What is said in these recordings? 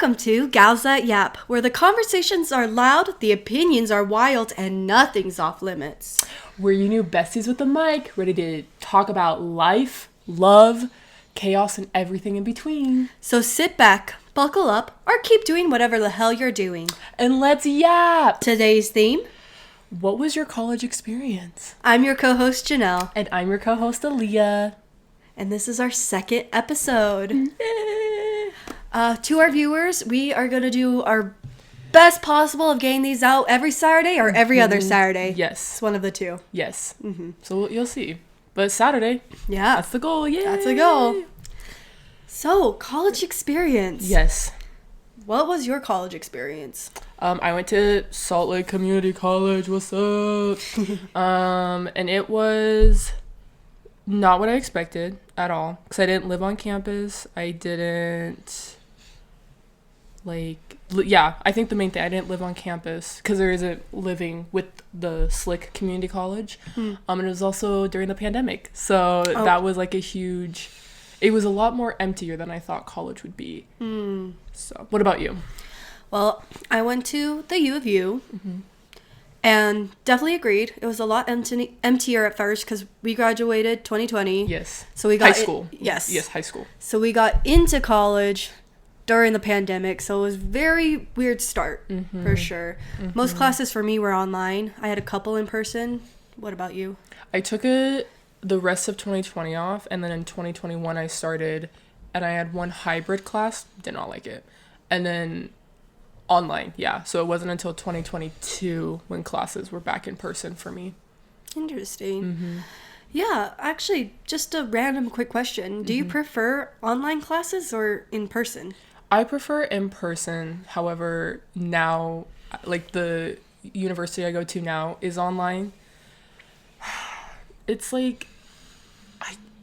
welcome to Gals That Yap, where the conversations are loud, the opinions are wild, and nothing's off limits. We're your new besties with the mic, ready to talk about life, love, chaos, and everything in between. So sit back, buckle up, or keep doing whatever the hell you're doing. And let's yap! Today's theme: what was your college experience? I'm your co-host Janelle. And I'm your co-host Aliyah. And this is our second episode. To our viewers, we are going to do our best possible of getting these out every Saturday or every other Saturday. Yes. It's one of the two. Yes. So you'll see. But Saturday. Yeah. That's the goal. Yay. That's the goal. So, college experience. Yes. What was your college experience? I went to Salt Lake Community College. What's up? And it was not what I expected at all. Because I didn't live on campus. I didn't... I think the main thing, I didn't live on campus because there isn't living with the Slick Community College. And it was also during the pandemic. So that was like a huge, it was a lot more emptier than I thought college would be. So what about you? Well, I went to the U of U and definitely agreed. It was a lot emptier at first because we graduated 2020. Yes. So we got high school. Yes, high school. So we got into college during the pandemic, so it was very weird start for sure. Most classes for me were online. I had a couple in person. What about you? I took the rest of 2020 off, and then in 2021 I started, and I had one hybrid class. Did not like it. And then online, yeah. So it wasn't until 2022 when classes were back in person for me. Interesting. Yeah, actually, just a random quick question. Do you prefer online classes or in person? I prefer in person. However, now, like the university I go to now is online. It's like,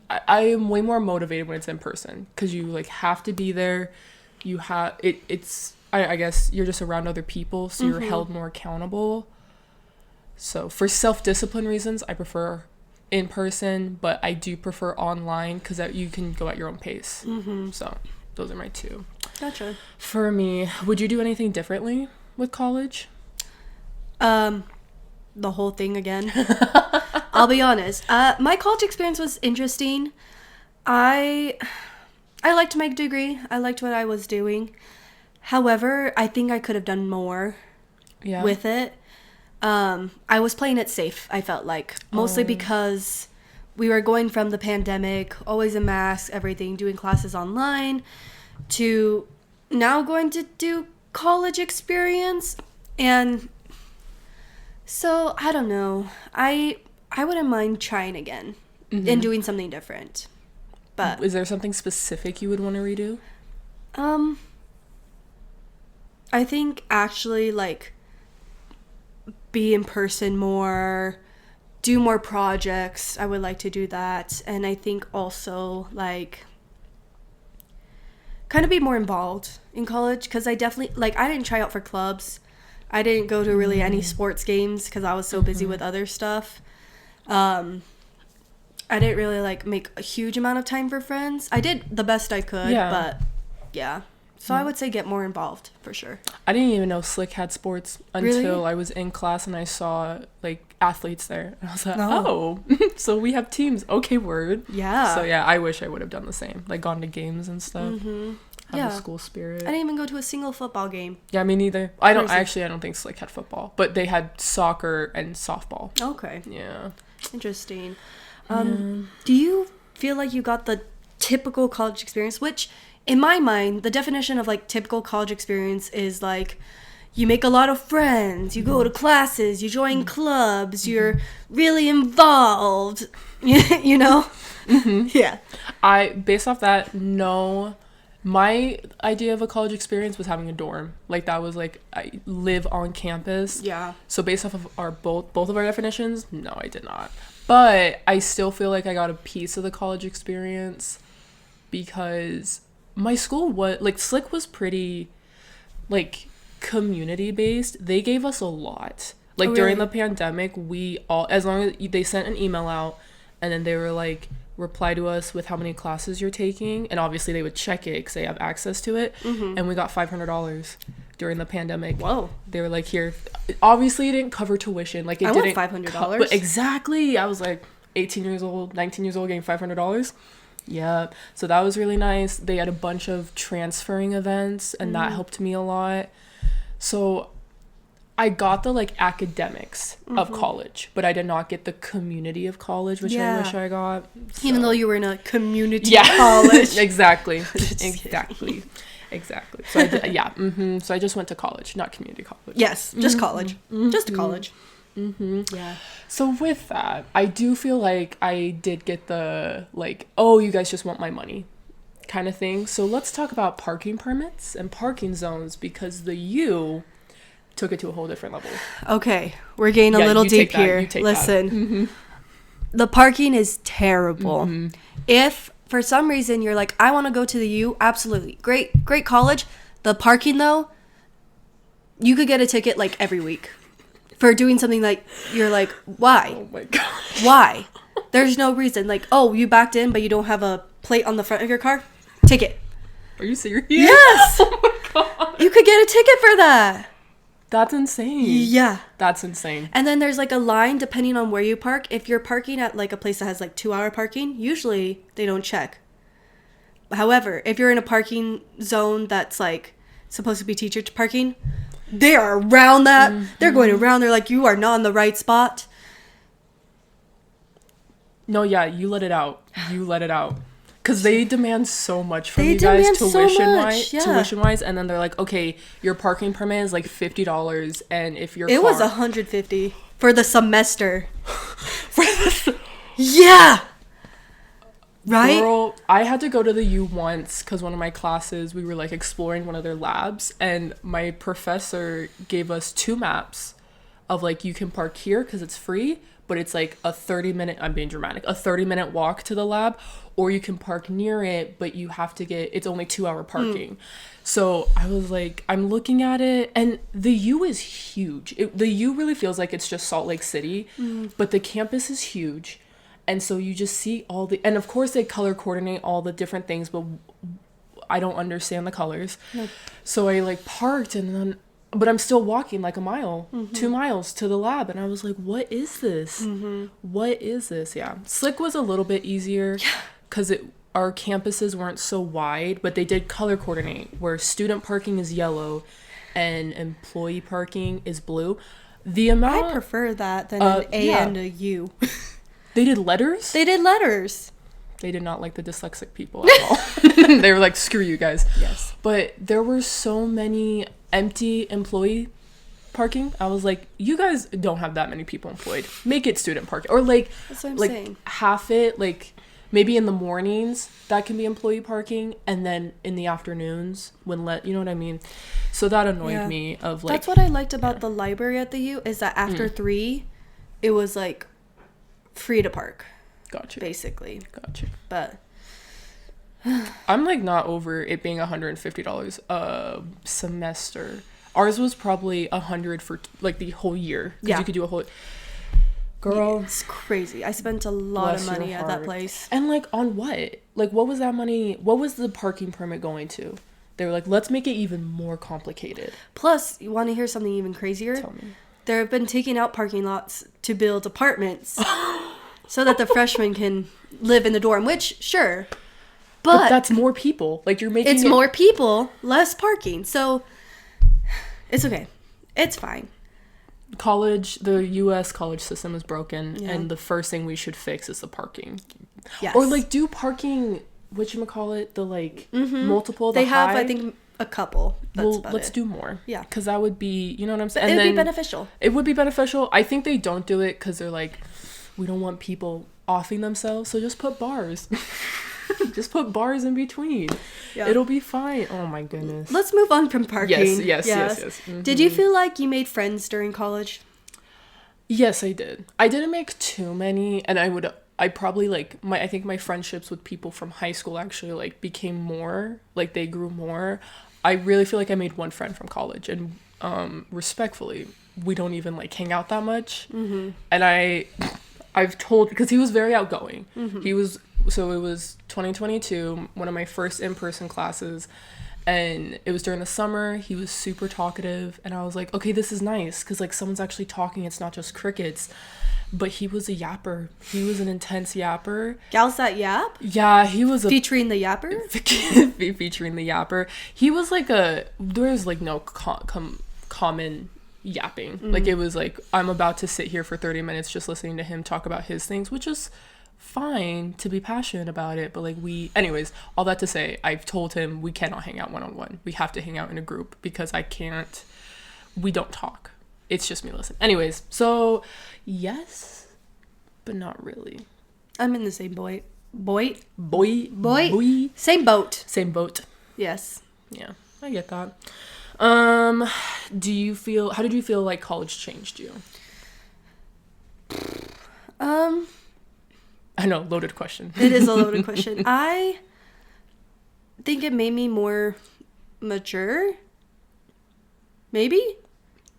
I am way more motivated when it's in person because you like have to be there. You have I guess you're just around other people, so you're held more accountable. So for self-discipline reasons, I prefer in person, but I do prefer online because you can go at your own pace. So those are my two. Gotcha. For me, would you do anything differently with college? The whole thing again. I'll be honest. My college experience was interesting. I liked my degree. I liked what I was doing. However, I think I could have done more with it. I was playing it safe, I felt like. Mostly because we were going from the pandemic, always in masks, everything, doing classes online, to now going to do college experience. And so, I don't know. I wouldn't mind trying again and doing something different. But is there something specific you would want to redo? I think actually, like, be in person more, do more projects. I would like to do that. And I think also, like, kind of be more involved in college because I definitely, like, I didn't try out for clubs. I didn't go to really any sports games because I was so busy with other stuff. I didn't really, like, make a huge amount of time for friends. I did the best I could, but yeah. So I would say get more involved, for sure. I didn't even know Slick had sports until Really? I was in class and I saw, like, athletes there. And I was like, oh, so we have teams. Okay, word. Yeah. So, yeah, I wish I would have done the same. Like, gone to games and stuff. Have the school spirit. I didn't even go to a single football game. Yeah, me neither. I don't think Slick had football. But they had soccer and softball. Okay. Yeah. Interesting. Do you feel like you got the typical college experience, which... in my mind, the definition of, like, typical college experience is, like, you make a lot of friends, you go to classes, you join clubs, you're really involved, you know? Yeah. Based off that, no. My idea of a college experience was having a dorm. Like, that was, like, I live on campus. Yeah. So based off of both of our definitions, no, I did not. But I still feel like I got a piece of the college experience because... my school was, like, Slick was pretty, like, community-based. They gave us a lot. Like, during the pandemic, we all, as long as they sent an email out, and then they were like, reply to us with how many classes you're taking, and obviously they would check it because they have access to it. And we got $500 during the pandemic. Whoa. They were like, here, obviously it didn't cover tuition, like it I didn't want $500. but exactly, I was like 18 years old, 19 years old, getting $500. Yeah, so that was really nice. They had a bunch of transferring events, and that helped me a lot. So I got the like academics of college, but I did not get the community of college, which I wish I got. So. Even though you were in a community college. Exactly. So so I just went to college, not community college. Yes, just college. Just college. Yeah. So with that, I do feel like I did get the like, oh, you guys just want my money kind of thing. So let's talk about parking permits and parking zones, because the U took it to a whole different level. Okay, we're getting a little deep here. Listen, the parking is terrible. If for some reason you're like, I want to go to the U, absolutely. Great college. The parking though, you could get a ticket like every week for doing something like, you're like, why? Oh my gosh. Why? There's no reason. Like, oh, you backed in, but you don't have a plate on the front of your car? Ticket. Are you serious? Yes. Oh my god. You could get a ticket for that. That's insane. Yeah. That's insane. And then there's like a line depending on where you park. If you're parking at like a place that has like 2-hour parking, usually they don't check. However, if you're in a parking zone that's like supposed to be teacher parking, they are around that. They're going around. They're like, you are not in the right spot. No, yeah, you let it out. Because they demand so much from you guys tuition-wise, and then they're like, okay, your parking permit is like $50, and if your was $150 for the semester. Yeah! Right? Girl, I had to go to the U once because one of my classes, we were like exploring one of their labs, and my professor gave us 2 maps of like, you can park here because it's free, but it's like a 30-minute, I'm being dramatic, a 30-minute walk to the lab, or you can park near it, but you have to it's only 2-hour parking. So I was like, I'm looking at it, and the U is huge. The U really feels like it's just Salt Lake City, but the campus is huge. And so you just see and of course they color coordinate all the different things, but I don't understand the colors. No. So I like parked, but I'm still walking like a mile, 2 miles to the lab. And I was like, what is this? What is this? Yeah. Slick was a little bit easier because our campuses weren't so wide, but they did color coordinate where student parking is yellow and employee parking is blue. I prefer that than an A and a U. They did letters? They did letters. They did not like the dyslexic people at all. They were like, screw you guys. Yes. But there were so many empty employee parking. I was like, you guys don't have that many people employed. Make it student parking. Or like, that's what I'm like saying. Half it, like maybe in the mornings that can be employee parking, and then in the afternoons you know what I mean? So that annoyed me of like. That's what I liked about the library at the U, is that after 3, it was like free to park. Gotcha. Basically. Gotcha. But I'm like not over it being $150 a semester. Ours was probably $100 for like the whole year. Yeah. You could do a whole. Girl, it's crazy. I spent a lot of money at that place. And like on what? Like what was that money? What was the parking permit going to? They were like, let's make it even more complicated. Plus, you want to hear something even crazier? Tell me. They have been taking out parking lots to build apartments so that the freshmen can live in the dorm, which, sure. But that's more people. Like, you're making it's more people, less parking. So, it's okay. It's fine. The U.S. college system is broken, and the first thing we should fix is the parking. Yes. Or, like, do parking, whatchamacallit, the, like, multiple, They have, I think, a couple. Let's do more. Yeah. Because that would be, you know what I'm saying? It would be beneficial. It would be beneficial. I think they don't do it because they're like, we don't want people offing themselves, so just put bars. Just put bars in between. Yeah. It'll be fine. Oh my goodness. Let's move on from parking. Yes. Mm-hmm. Did you feel like you made friends during college? Yes, I did. I didn't make too many, and I probably like I think my friendships with people from high school actually like became more, like they grew more. I really feel like I made one friend from college, and respectfully, we don't even like hang out that much. And I've told, because he was very outgoing. He was, so it was 2022, one of my first in-person classes, and it was during the summer. He was super talkative, and I was like, okay, this is nice, because like someone's actually talking, it's not just crickets. But he was a yapper. He was an intense yapper. Gals that yap? Yeah, he was featuring the yapper? Featuring the yapper. He was like there's like no common yapping. Like it was like, I'm about to sit here for 30 minutes just listening to him talk about his things, which is fine to be passionate about it. But like anyways, all that to say, I've told him we cannot hang out one-on-one. We have to hang out in a group because we don't talk. It's just me listening. Anyways, so yes, but not really. I'm in the same boy. Same boat. Same boat. Yes. Yeah, I get that. How did you feel like college changed you? I know, loaded question. It is a loaded question. I think it made me more mature. Maybe?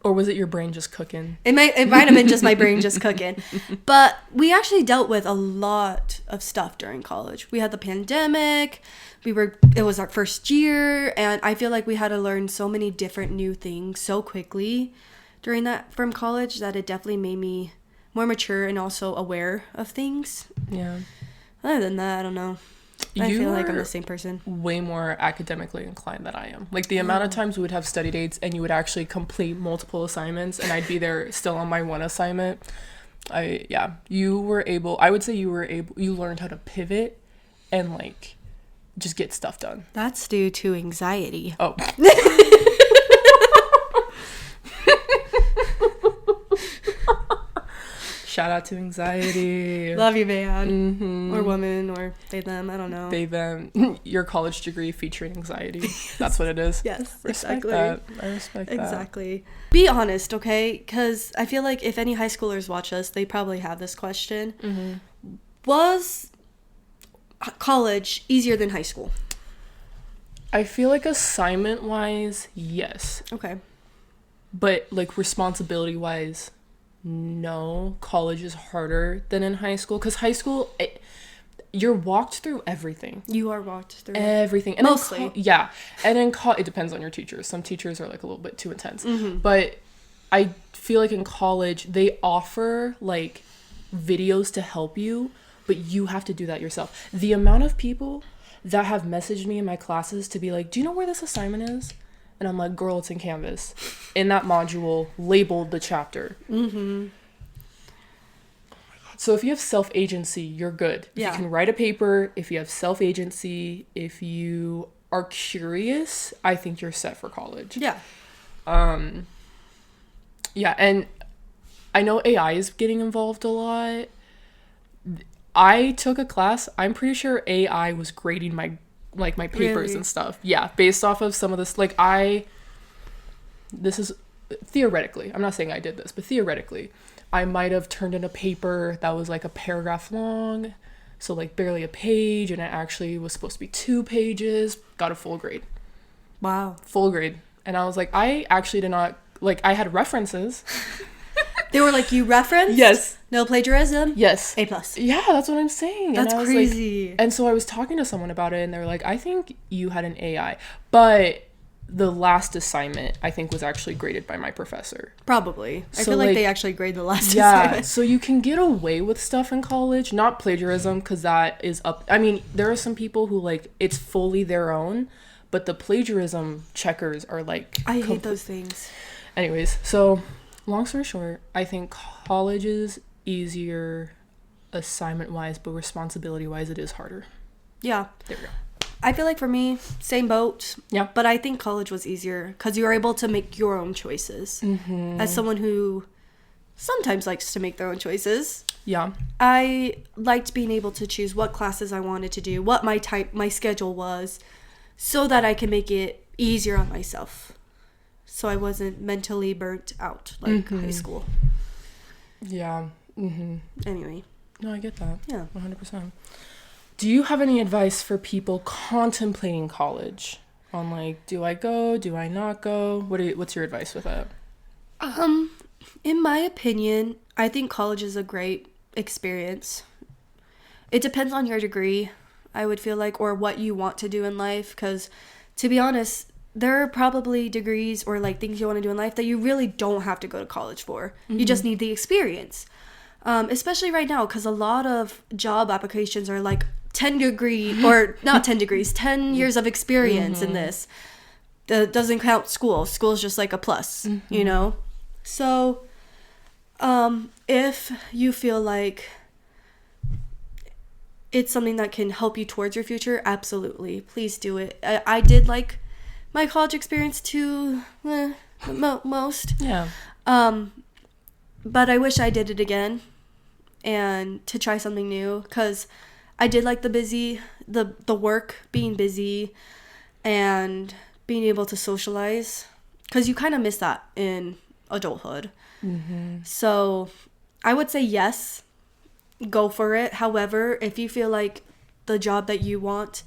Or was it your brain just cooking? It might have been just my brain just cooking. But we actually dealt with a lot of stuff during college. We had the pandemic. It was our first year, and I feel like we had to learn so many different new things so quickly during that from college that it definitely made me more mature and also aware of things. Yeah. Other than that, I don't know. I feel like I'm the same person. Way more academically inclined than I am. Like the amount of times we would have study dates and you would actually complete multiple assignments and I'd be there still on my one assignment. I would say you learned how to pivot and like just get stuff done. That's due to anxiety. Oh. Shout out to anxiety. Love you, man. Or woman, or they, them. I don't know. They, them. Your college degree featuring anxiety. That's what it is. Yes, respect exactly. That. I respect that. Exactly. Be honest, okay? Because I feel like if any high schoolers watch us, they probably have this question. Was college easier than high school? I feel like assignment-wise, yes. Okay. But like responsibility-wise, no. College is harder than in high school, because high school, you're walked through everything. You are walked through everything. And mostly. Yeah. And in it depends on your teachers. Some teachers are like a little bit too intense. But I feel like in college, they offer like videos to help you, but you have to do that yourself. The amount of people that have messaged me in my classes to be like, do you know where this assignment is? And I'm like, girl, it's in Canvas. In that module, labeled the chapter. So if you have self-agency, you're good. Yeah. If you can write a paper, if you have self-agency, if you are curious, I think you're set for college. Yeah. Yeah, and I know AI is getting involved a lot. I took a class, I'm pretty sure AI was grading my papers Really? and stuff. Yeah, based off of some of this, this is theoretically, I'm not saying I did this, but theoretically, I might have turned in a paper that was like a paragraph long, so like barely a page, and it actually was supposed to be 2 pages, got a full grade. Wow. Full grade. And I was like, I actually did not, I had references. They were like, you referenced? Yes. No plagiarism? Yes. A+. Yeah, that's what I'm saying. That's and I was crazy. Like, and so I was talking to someone about it, and they were like, I think you had an AI. But the last assignment, I think, was actually graded by my professor. Probably. I So, feel like they actually grade the last Yeah, assignment. so you can get away with stuff in college. Not plagiarism, because that is up. I mean, there are some people who, it's fully their own, but the plagiarism checkers are, I hate those things. Anyways, so long story short, I think college is easier assignment-wise, but responsibility-wise, it is harder. Yeah. There we go. I feel like for me, same boat. Yeah. But I think college was easier because you were able to make your own choices. As someone who sometimes likes to make their own choices. Yeah. I liked being able to choose what classes I wanted to do, what my schedule was, so that I can make it easier on myself. So I wasn't mentally burnt out like high school. Yeah. Anyway. No, I get that. Yeah. 100%. Do you have any advice for people contemplating college? On do I go? Do I not go? What's your advice with that? In my opinion, I think college is a great experience. It depends on your degree, I would feel like, or what you want to do in life. Because, to be honest, there are probably degrees or like things you want to do in life that you really don't have to go to college for. You just need the experience. Especially right now, because a lot of job applications are like 10 degree, or not 10 degrees, 10 years of experience in this. That doesn't count school. School's just like a plus, you know? So, if you feel like it's something that can help you towards your future, absolutely. Please do it. I did like my college experience too, most. Yeah. But I wish I did it again and to try something new, because I did like the work, being busy and being able to socialize, because you kind of miss that in adulthood. So I would say yes, go for it. However, if you feel like the job that you want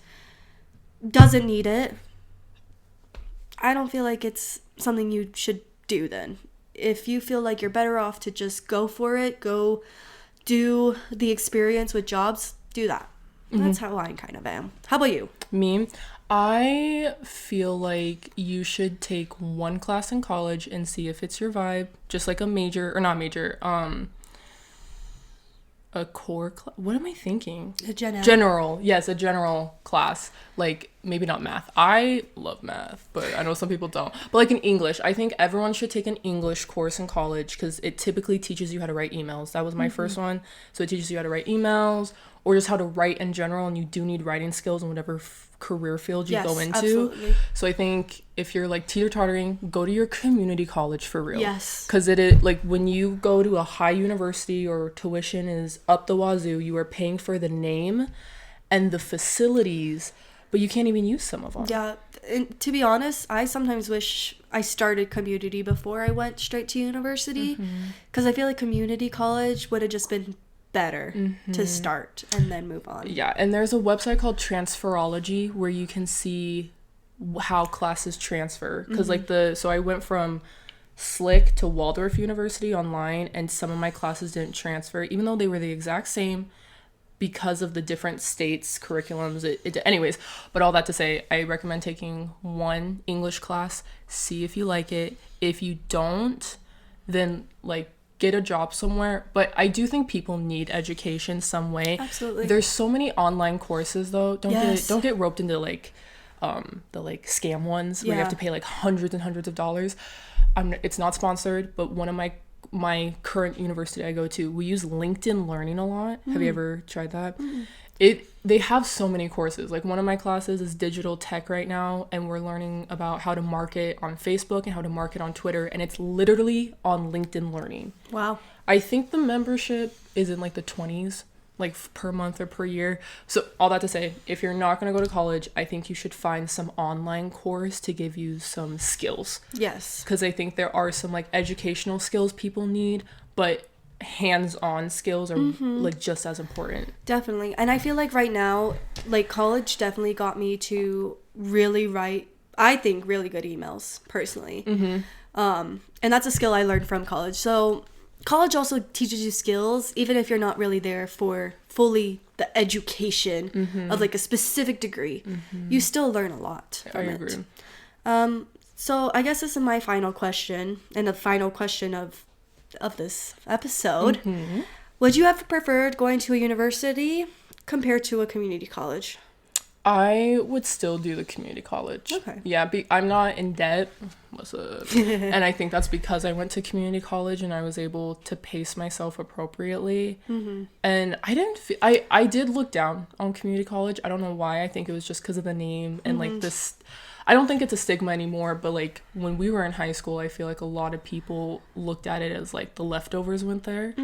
doesn't need it, I don't feel like it's something you should do then. If you feel like you're better off to just go for it, go do the experience with jobs, do that. That's how I kind of am. How about you? Me? I feel like you should take one class in college and see if it's your vibe. Just like a major, or not major, a core class. What am I thinking? A general. Yes, a general class. Like, maybe not math. I love math, but I know some people don't. But like in English, I think everyone should take an English course in college, because it typically teaches you how to write emails. That was my first one. So it teaches you how to write emails, or just how to write in general, and you do need writing skills in whatever career field you go into. Absolutely. So I think if you're like teeter-tottering, go to your community college for real. Yes. Because it is like, when you go to a high university or tuition is up the wazoo, you are paying for the name and the facilities, but you can't even use some of them. Yeah, and to be honest, I sometimes wish I started community before I went straight to university, because I feel like community college would have just been better to start and then move on. Yeah, and there's a website called Transferology where you can see how classes transfer, because like so I went from Slick to Waldorf University online, and some of my classes didn't transfer even though they were the exact same, because of the different states curriculums. Anyways, but all that to say, I recommend taking one English class, see if you like it. If you don't, then like get a job somewhere. But I do think people need education some way. Absolutely. There's so many online courses though. Don't get roped into like the like scam ones where you have to pay like hundreds and hundreds of dollars. It's not sponsored, but one of my current university I go to, we use LinkedIn Learning a lot. Have you ever tried that? They have so many courses. Like, one of my classes is digital tech right now, and we're learning about how to market on Facebook and how to market on Twitter, and it's literally on LinkedIn Learning. Wow. I think the membership is in like the 20s, like per month or per year. So all that to say, if you're not going to go to college, I think you should find some online course to give you some skills. Yes. Because I think there are some like educational skills people need, but hands-on skills are like just as important. Definitely. And I feel like right now, like, college definitely got me to really write, I think, really good emails personally. And that's a skill I learned from college. So college also teaches you skills, even if you're not really there for fully the education of like a specific degree. You still learn a lot from it. I agree. So I guess this is my final question, and the final question of this episode. Would you have preferred going to a university compared to a community college? I would still do the community college. Okay. Yeah, I'm not in debt. What's up? And I think that's because I went to community college and I was able to pace myself appropriately. And I did look down on community college. I don't know why. I think it was just because of the name and like this. I don't think it's a stigma anymore, but like when we were in high school, I feel like a lot of people looked at it as like the leftovers went there.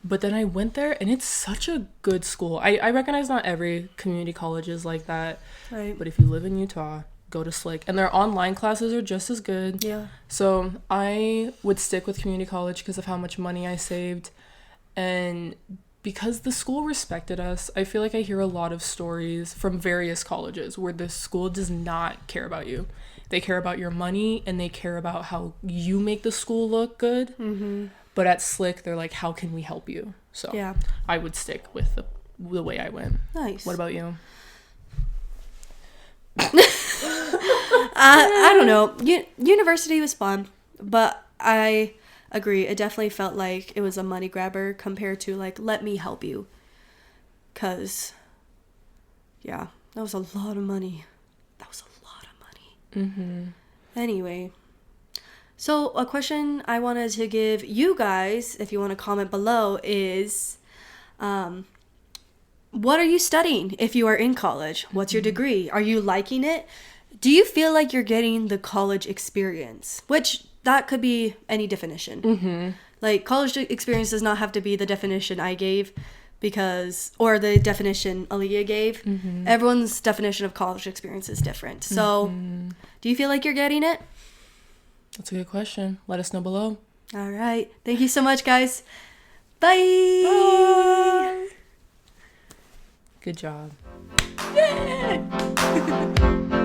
But then I went there, and it's such a good school. I recognize not every community college is like that. Right. But if you live in Utah, go to Slick. And their online classes are just as good. Yeah. So I would stick with community college because of how much money I saved. And because the school respected us, I feel like I hear a lot of stories from various colleges where the school does not care about you. They care about your money, and they care about how you make the school look good. But at Slick, they're like, how can we help you? So Yeah. I would stick with the way I went. Nice. What about you? I don't know. University was fun, but I agree. It definitely felt like it was a money grabber compared to like, let me help you. Cause, yeah, that was a lot of money. Mm-hmm. Anyway, so a question I wanted to give you guys, if you want to comment below, is, what are you studying if you are in college? What's your degree? Are you liking it? Do you feel like you're getting the college experience? Which, that could be any definition. Mm-hmm. Like, college experience does not have to be the definition I gave, or the definition Aliyah gave. Mm-hmm. Everyone's definition of college experience is different. So, do you feel like you're getting it? That's a good question. Let us know below. All right. Thank you so much, guys. Bye. Bye. Good job. Yeah.